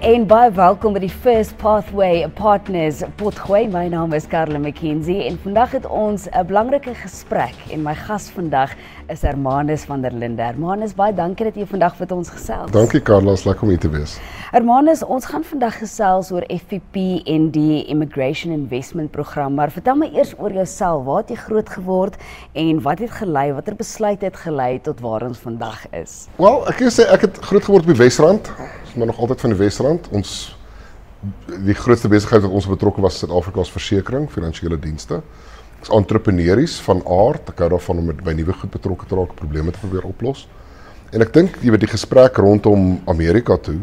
en baie welkom by die First Pathway Partners Potgooi. My naam is Carla McKenzie en vandag het ons 'n belangrike gesprek en my gas vandag is Hermanus van der Linde. Hermanus, baie dankie dat jy vandag met ons gesels. Dankie Carla, is lekker om hier te wees. Hermanus, ons gaan vandag gesels oor FPP en die Immigration Investment Program, maar vertel my eers oor jouself. Waar het jy groot geword en wat het gelei, watter besluit het gelei tot waar ons vandag is? Wel, ek kan sê ek het groot geword op die Wesrand. Maar nog altyd van die Wesrand. Die grootste besigheid wat ons betrokke was, Suid-Afrika's versekering, finansiële dienste. Ek is entrepreneurs van aard. Ek hou daarvan om by nuwe goed betrokke te raak, probleme te probeer oplos. En ek dink die gesprek rondom Amerika toe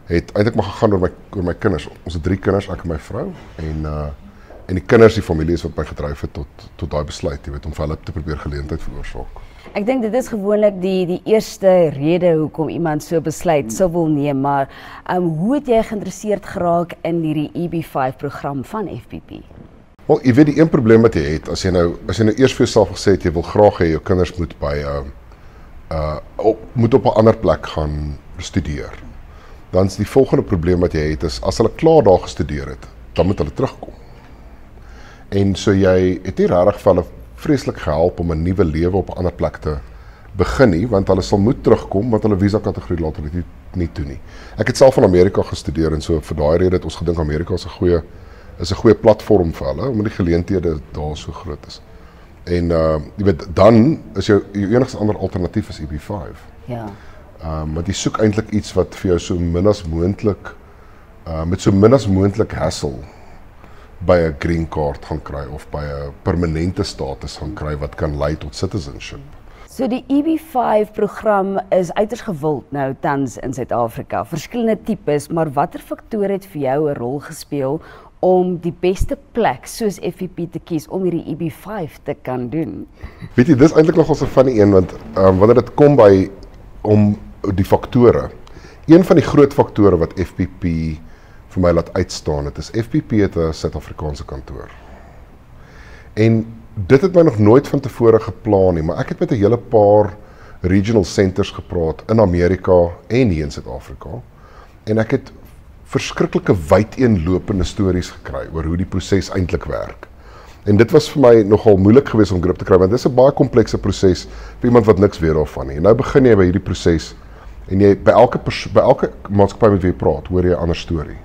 het eintlik maar gegaan oor my kinders. Ons het 3 kinders, ek en my vrou, en die kinders, die familie is wat my gedryf het tot daai besluit, om vir hulle te probeer geleentheid veroorsaak. Ek dink dit is gewoonlik die eerste rede hoekom iemand so besluit sou wil neem, maar hoe het jy geïnteresseerd geraak in hierdie EB5 program van FPP? Wel, jy weet die een probleem wat jy het, as jy nou eers vir jouself gesê het, jy wil graag hê jou kinders moet moet op 'n ander plek gaan studeer. Dan is die volgende probleem wat jy het, is as hulle klaar daar gestudeer het, dan moet hulle terugkom. En so jy het nie regtig vir hulle vreeslik gehelp om 'n nuwe lewe op 'n ander plek te begin nie, want hulle sal moet terugkom, want hulle visa-kategorie laat hulle nie toe nie. Ek het self in Amerika gestudeer en so vir daai rede het ons gedink Amerika is 'n goeie platform vir hulle, omdat die geleenthede daar so groot is. En jy weet, dan is jou enigste ander alternatief is EB5. Ja. Want jy soek eintlik iets wat vir jou so min as moontlik met so min as moontlik hassle by 'n green card gaan kry of by 'n permanente status gaan kry wat kan lei tot citizenship. So die EB5 program is uiters gewild nou tans in Suid-Afrika. Verskillende tipes, maar watter faktore het vir jou 'n rol gespeel om die beste plek soos FPP te kies om hierdie EB5 te kan doen? Weet jy, dis eintlik nogal so funny een, want wanneer dit kom om die faktore, een van die groot faktore wat FPP vir my laat uitstaan, het is FPP het 'n Suid-Afrikaanse kantoor. En dit het my nog nooit van tevore geplan nie, maar ek het met 'n hele paar regional centers gepraat in Amerika en hier in Suid-Afrika. En ek het verskriklike uiteenlopende stories gekry oor hoe die proses eintlik werk. En dit was vir my nogal moeilik geweest om grip te kry, want dit is 'n baie komplekse proses vir iemand wat niks weet daarvan nie. En nou begin jy by hierdie proses en jy by elke maatskappy met wie jy praat, hoor jy 'n ander storie.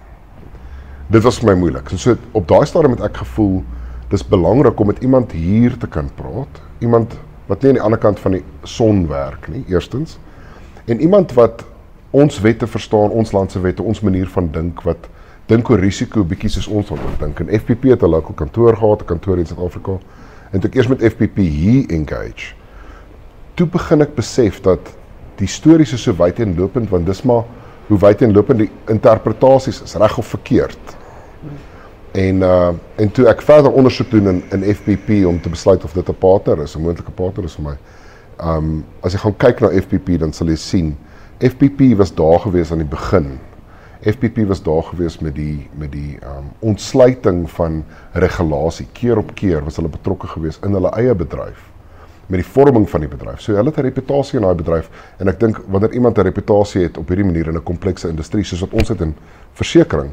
Dit was vir my moeilik. So op daai stadium het ek gevoel, dis belangrik om met iemand hier te kan praat, iemand wat nie aan die ander kant van die son werk nie, eerstens, en iemand wat ons wette verstaan, ons land se wette, ons manier van wat dink oor risiko bietjie soos ons wil dink. En FPP het 'n local kantoor gehad, 'n kantoor in Suid-Afrika, en toe ek eers met FPP hier engage, toe begin ek besef dat die stories is so uiteenlopend, want dis maar hoe uiteenlopend die interpretasies is, reg of verkeerd. En toe ek verder ondersoek doen in FPP om te besluit of dit 'n partner is, 'n moontlike partner is vir my. As jy gaan kyk na FPP, dan sal jy sien, FPP was daar gewees aan die begin. FPP was daar gewees met die ontsluiting van regulasie. Keer op keer was hulle betrokke gewees in hulle eie bedryf, met die vorming van die bedryf. So hulle het 'n reputasie in daai bedryf, en ek dink wanneer iemand 'n reputasie het op hierdie manier in 'n komplekse industrie soos wat ons het in versekering,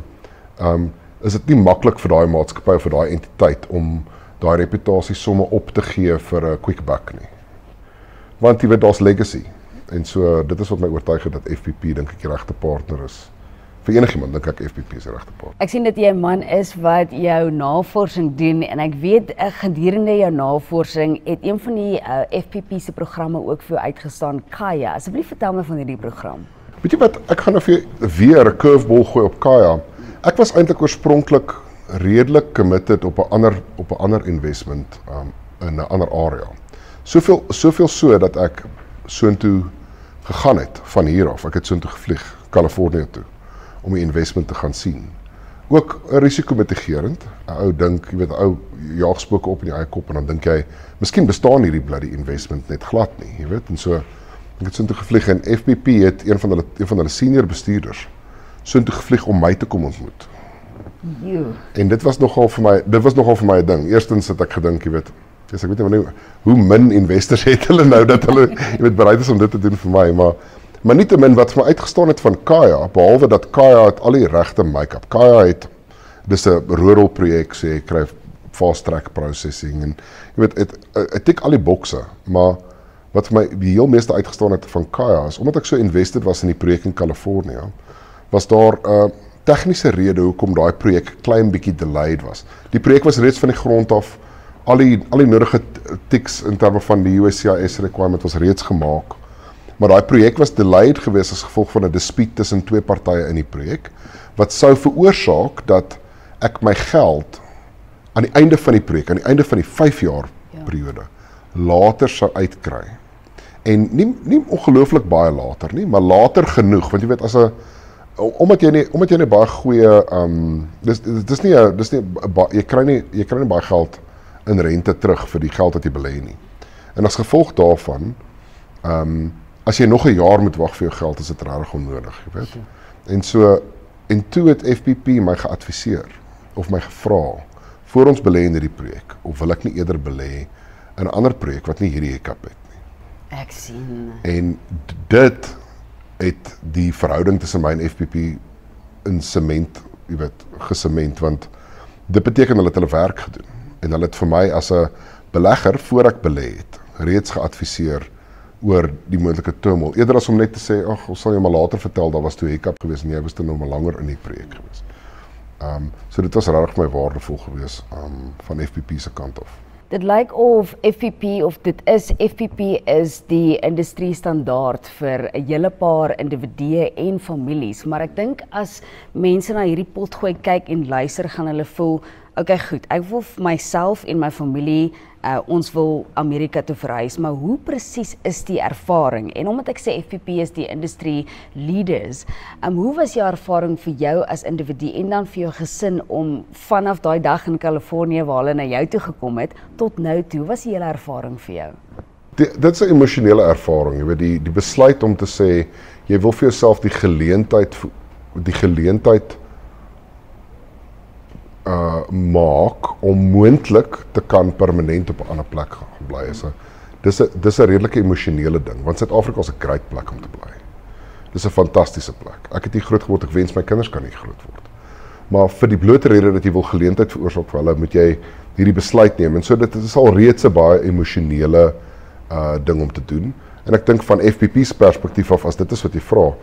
is dit nie maklik vir daai maatskappy of vir daai entiteit om daai reputasie somme op te gee vir 'n quick buck nie. Want jy weet, daar's legacy. En so dit is wat my oortuig het dat FPP dink ek die regte partner is. Vir enigiemand dink ek FPP is die regte partner. Ek sien dat jy 'n man is wat jou navorsing doen, en ek weet gedurende jou navorsing het een van die FPP se programme ook vir jou uitgestaan, Kaya. Asseblief vertel my van hierdie program. Weet jy wat, ek gaan nou weer 'n curveball gooi op Kaya. Ek was eintlik oorspronklik redelik committed op 'n ander investment in 'n ander area. Soveel so dat ek soontoe gegaan het van hier af. Ek het soontoe gevlieg, Kalifornië toe, om die investment te gaan sien. Ook 'n risiko mitigerend. 'n Ou dink, jy weet, 'n ou jaag spooke op in die eie kop, en dan dink jy, miskien bestaan hierdie bloody investment net glad nie, jy weet. En so ek het soontoe gevlieg, en FPP het een van hulle senior bestuurders soontoe gevlieg om my te kom ontmoet. En dit was nogal vir my 'n ding. Eerstens het ek gedink, jy weet, ek weet nie hoe min investors het hulle nou dat hulle, jy weet, bereid is om dit te doen vir my, maar Maar nietemin wat vir my uitgestaan het van Kaya, behalwe dat Kaya het al die regte make-up. Kaya het, dis 'n rural projek, so jy kry fast track processing en jy weet, het tik al die bokse, maar wat vir my die heel meeste uitgestaan het van Kaya is, omdat ek so invested was in die projek in California, was daar 'n tegniese rede hoekom daai projek klein bietjie delayed was. Die projek was reeds van die grond af, al die nodige tiks in terme van die USCIS requirement was reeds gemaak. Maar daai projek was delayed geweest as gevolg van 'n dispuut tussen twee partye in die projek, wat sou veroorsaak dat ek my geld aan die einde van die projek, aan die einde van die 5 jaar periode, later sou uitkry. En nie ongelooflik baie later nie, maar later genoeg, want jy weet as 'n omdat jy nie baie goeie jy kry nie baie geld in rente terug vir die geld wat jy belê nie. En as gevolg daarvan, as jy nog 'n jaar moet wag vir jou geld, is dit regtig onnodig, jy weet. En toe het FPP my geadviseer of my gevra, voor ons belê in hierdie projek, of wil ek nie eerder belê in 'n ander projek wat nie hierdie hiccup het nie. Ek sien. En dit het die verhouding tussen my en FPP in sement, jy weet, gesement, want dit beteken hulle het hulle werk gedoen. En hulle het vir my as 'n belegger, voor ek belê het, reeds geadviseer oor die moontlike turmoil. Eerder as om net te sê, ag, ons sal jou maar later vertel, daar was toe 'n hiccup geweest en jy was toe nog maar langer in die projek geweest. So dit was regtig my waardevol geweest van FPP se kant af. Dit lyk of FPP is die industrie standaard vir 'n hele paar individue en families, maar ek dink as mense na hierdie potgooi kyk en luister, gaan hulle voel, okay goed, ek wil vir myself en my familie, ons wil Amerika toe verhuis, maar hoe presies is die ervaring? En omdat ek sê FPP is die industry leaders, hoe was jou ervaring vir jou as individu en dan vir jou gesin om vanaf daai dag in Kalifornië waar hulle na jou toe gekom het, tot nou toe, was die hele ervaring vir jou? Dit is 'n emosionele ervaring, jy weet, die besluit om te sê, jy wil vir jouself die geleentheid maak om moontlik te kan permanent op 'n ander plek gaan bly. Dis 'n redelike emosionele ding, want Suid-Afrika is 'n great plek om te bly. Dis 'n fantastiese plek. Ek het hier groot geword, ek wens my kinders kan hier groot word. Maar vir die blote rede dat jy wil geleentheid veroorsaak vir hulle, moet jy hierdie besluit neem. En so dit is al reeds 'n baie emosionele ding om te doen. En ek dink van FPP se perspektief af, as dit is wat jy vra,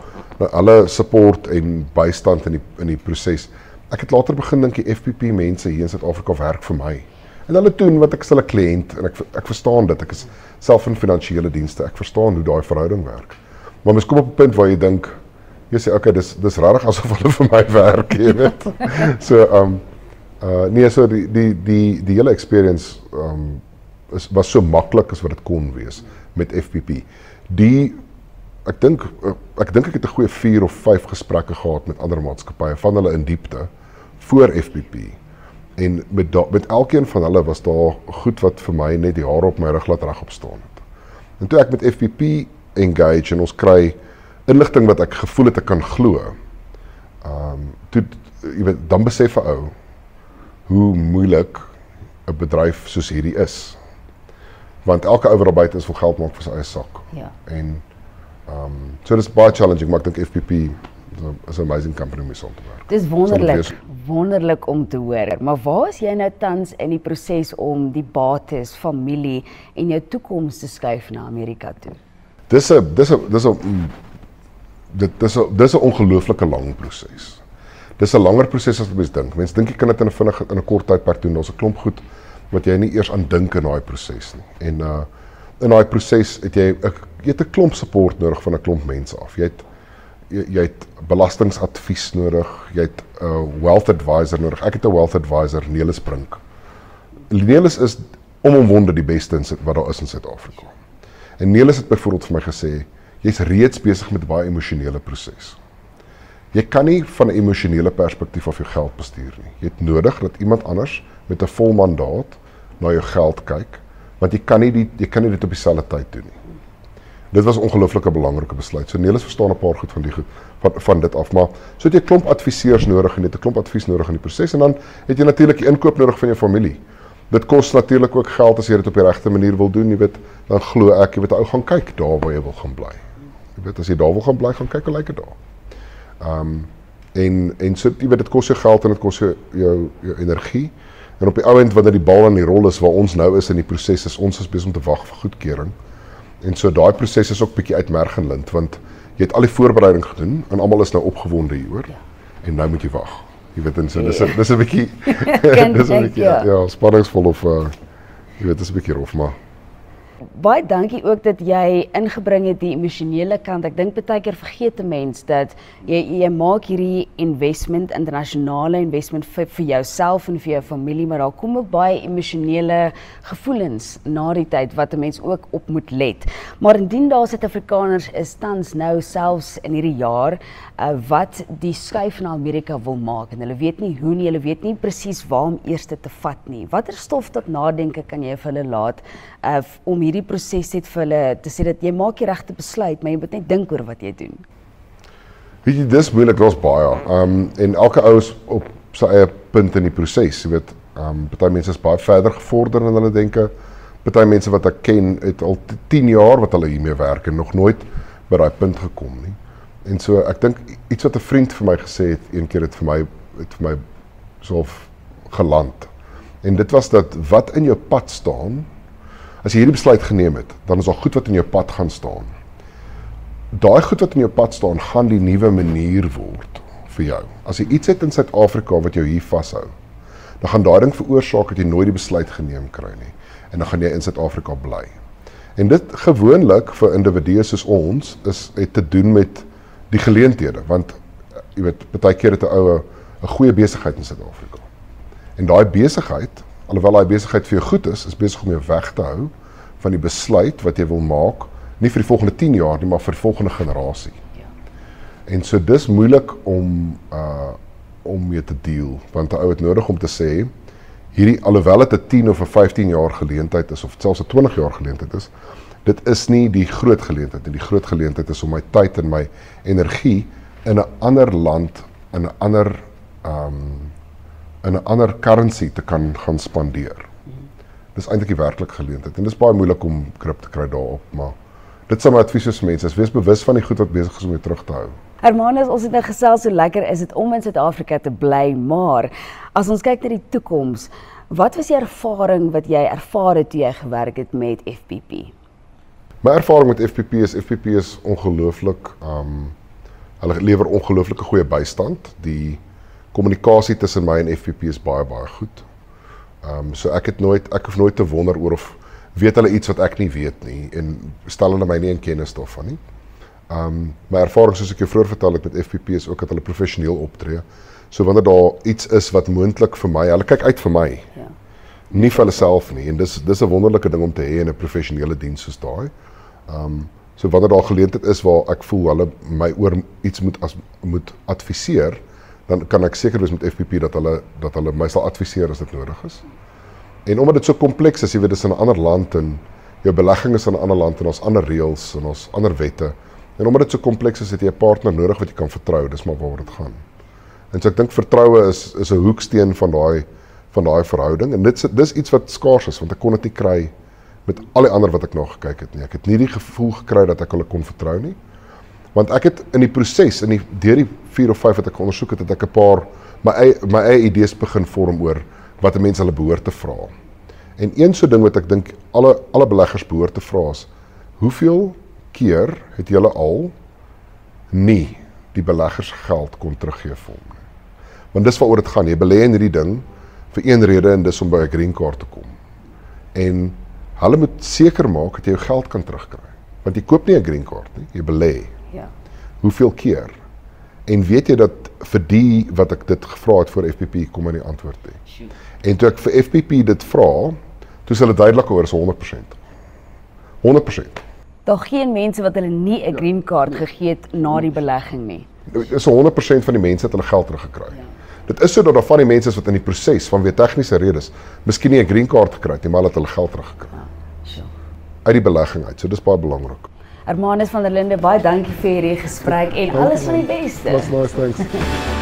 alle support en bystand in die proses. Ek het later begin dink die FPP mense hier in Suid-Afrika werk vir my. En hulle doen wat ek is hulle kliënt en ek verstaan dit. Ek is self in finansiële dienste. Ek verstaan hoe daai verhouding werk. Maar mens kom op 'n punt waar jy dink, jy sê okay, dis regtig asof hulle vir my werk, jy weet. So die hele experience was so maklik as wat dit kon wees met FPP. Ek dink ek het 'n goeie 4 of 5 gesprekke gehad met ander maatskappye van hulle in diepte voor FPP. En met elkeen van hulle was daar goed wat vir my net die hare op my rug laat regop staan het. En toe ek met FPP engage en ons kry inligting wat ek gevoel het ek kan glo. Toe jy weet, dan besef 'n ou hoe moeilik 'n bedryf soos hierdie is. Want elke ou wat daar buite is wil geld maak vir sy eie sak. Ja. En so dis baie challenging, maar ek dink FPP is 'n amazing company om mee saam te werk. Dis wonderlik om te hoor. Maar waar is jy nou tans in die proses om die bates, familie en jou toekoms te skuif na Amerika toe? Dis 'n ongelooflike lang proses. Dis 'n langer proses as wat mense dink. Mense dink jy kan dit in 'n kort tydperk doen. Daar's 'n klomp goed wat jy nie eers aan dink in daai proses nie. En in daai proses het jy 'n klomp support nodig van 'n klomp mense af. Jy het belastingadvies nodig, jy het 'n wealth advisor nodig. Ek het 'n wealth advisor, Nelis Brink. Nelis is onomwonde die beste wat daar is in Suid-Afrika. En Nelis het byvoorbeeld vir my gesê, jy's reeds besig met 'n baie emosionele proses. Jy kan nie van 'n emosionele perspektief af jou geld bestuur nie. Jy het nodig dat iemand anders met 'n vol mandaat na jou geld kyk, want jy kan nie dit op dieselfde tyd doen nie. Dit was 'n ongelooflike belangrike besluit. So Nelis verstaan 'n paar goed van dit af, maar so het jy 'n klomp adviseurs nodig en jy het 'n klomp advies nodig in die proses en dan het jy natuurlik die inkoop nodig van jou familie. Dit kos natuurlik ook geld as jy dit op die regte manier wil doen, jy weet, dan glo ek, jy weet, ou gaan kyk daar waar jy wil gaan bly. Jy weet, as jy daar wil gaan bly, gaan kyk hoe lyk dit daar. En so, jy weet, dit kos jou geld en dit kos jou energie. En op die ou end, wanneer die bal aan die rol is, waar ons nou is in die proses, is ons besig om te wag vir goedkeuring. En so daai proses is ook bietjie uitmerg en lint, want jy het al die voorbereiding gedoen, en almal is nou opgewonde hieroor, en nou moet jy wag. Jy weet, en so, dis 'n bietjie, dis 'n bietjie, ja, spanningsvol of, jy weet, dis 'n bietjie rof, maar. Baie dankie ook dat jy ingebring het die emosionele kant. Ek dink baie keer vergeet 'n mens dat jy maak hierdie investment, internasionale investment vir jouself en vir jou familie, maar daar kom ook baie emosionele gevoelens na die tyd wat 'n mens ook op moet let. Maar indien daar Suid-Afrikaners is tans nou selfs in hierdie jaar wat die skuif na Amerika wil maak en hulle weet nie hoe nie, hulle weet nie presies waar om eers te vat nie. Watter stof tot nadenke kan jy vir hulle laat om hierdie proses net vir hulle te sê dat jy maak die regte besluit, maar jy moet net dink oor wat jy doen? Weet jy, dis moeilik, daar's baie. En elke ou is op sy eie punt in die proses, jy weet. Party mense is baie verder gevorder in hulle denke. Party mense wat ek ken, het al 10 jaar wat hulle hiermee werk en nog nooit by daai punt gekom nie. En so, ek dink, iets wat 'n vriend vir my gesê het, een keer het vir my so geland. En dit was dat, wat in jou pad staan, as jy hierdie besluit geneem het, dan is daar goed wat in jou pad gaan staan. Daai goed wat in jou pad staan, gaan die nuwe manier word vir jou. As jy iets het in Suid-Afrika wat jou hier vashou, dan gaan daai ding veroorsaak dat jy nooit die besluit geneem kry nie. En dan gaan jy in Suid-Afrika bly. En dit gewoonlik vir individue soos ons, het te doen met die geleenthede, want jy weet, baie keer het 'n ou 'n goeie besigheid in Suid-Afrika. En daai besigheid, alhoewel daai besigheid vir jou goed is besig om jou weg te hou van die besluit wat jy wil maak, nie vir die volgende 10 jaar nie, maar vir die volgende generasie. Ja. En so dis moeilik om mee te deel, want 'n ou het nodig om te sê, hierdie, alhoewel dit 'n 10 of 'n 15 jaar geleentheid is, of selfs 'n 20 jaar geleentheid is, dit is nie die groot geleentheid. Die groot geleentheid is om my tyd en my energie in 'n ander land, in 'n ander currency te kan gaan spandeer. Dis eintlik die werklike geleentheid en dis baie moeilik om grip te kry daarop, maar dit sou my advies is mense, wees bewus van die goed wat besig is om jou terug te hou. Hermanus, ons het nou gesels, so lekker is dit om in Suid-Afrika te bly, maar as ons kyk na die toekoms, wat was die ervaring wat jy ervaar het toe jy gewerk het met FPP? My ervaring met FPP is ongelooflik, hulle lewer ongelooflike goeie bystand. Die kommunikasie tussen my en FPP is baie goed. So ek hoef nooit te wonder oor of weet hulle iets wat ek nie weet nie en stel hulle my nie in kennis daarvan nie. My ervaring, soos ek jou vroeër vertel het met FPP, is ook dat hulle professioneel optree. So wanneer daar iets is wat moontlik vir my, hulle kyk uit vir my. Ja. Nie vir hulle self nie en dis 'n wonderlike ding om te hê in 'n professionele diens soos daai. So wanneer daar geleentheid is waar ek voel hulle my oor iets moet adviseer, dan kan ek seker wees met FPP dat hulle my sal adviseer as dit nodig is. En omdat dit so kompleks is, jy weet, dis in 'n ander land en jou belegging is in 'n ander land en ons ander reëls en ons ander wette. En omdat dit so kompleks is, het jy 'n partner nodig wat jy kan vertrou, dis maar waaroor dit gaan. En so ek dink vertroue is 'n hoeksteen van daai verhouding en dis iets wat skaars is, want ek kon dit nie kry met al die ander wat ek nog gekyk het nie. Ek het nie die gevoel gekry dat ek hulle kon vertrou nie. Want ek het in die proses, deur die 4 of 5 wat ek ondersoek het ek 'n paar my eie idees begin vorm oor wat 'n mens hulle behoort te vra. En een so ding wat ek dink alle beleggers behoort te vra is, hoeveel keer het julle al nie die beleggers geld kon teruggee vir hom nie? Want dis waaroor dit gaan. Jy belê in hierdie ding vir een rede en dis om by 'n green card te kom. En hulle moet seker maak dat jy jou geld kan terugkry. Want jy koop nie 'n green card nie, jy belê. Ja. Hoeveel keer? En weet jy dat vir die wat ek dit gevra het voor FPP, kom my nie antwoord nie. En toe ek vir FPP dit vra, toe is hulle duidelik oor is 100%. 100%. Daar geen mense wat hulle nie 'n green card gegee het na die belegging nie. Is 100% van die mense het hulle geld teruggekry. Ja. Dit is so dat daar van die mense is wat in die proses vanweë tegniese redes miskien nie 'n green card gekry het nie, maar hulle geld teruggekry. Ja. Uit die belegging uit. So dis baie belangrik. Hermanus van der Linde, baie dankie vir hierdie gesprek en alles van die beste. Nice, thanks.